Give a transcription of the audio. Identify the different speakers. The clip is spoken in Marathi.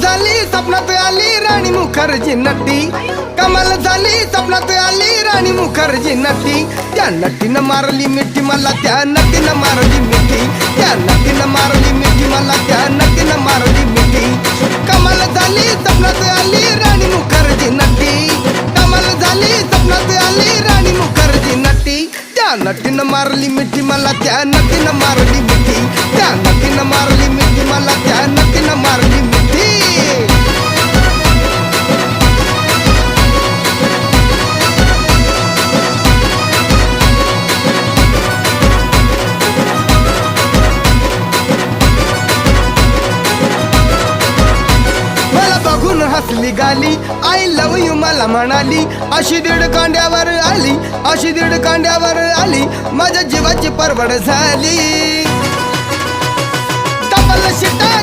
Speaker 1: झाली स्वप्नात आली राणी मुखर्जी नटी, कमाल झाली स्वप्नात आली राणी मुखर्जी नटी. त्या नटीनं मारली मिठी मला, त्या नटीनं मारली मिठी, त्या नटीनं मारली मिठी मला, त्या नटीनं मारली मिठी. कमाल झाली स्वप्नात आली राणी मुखर्जी नटी, कमाल झाली स्वप्नात आली राणी मुखर्जी नटी. त्या नटीनं मारली मिठी मला, त्या नटीनं मारली मिठी, त्या नटीनं मारली मिठी मला, त्या नटीनं मारली मिठी. मला बघून हसली गाली, आय लव यू मला म्हणाली. अशी दीड कांड्यावर आली, अशी दीड कांड्यावर आली, माझ्या जीवाची परवड झाली. डबल शिटा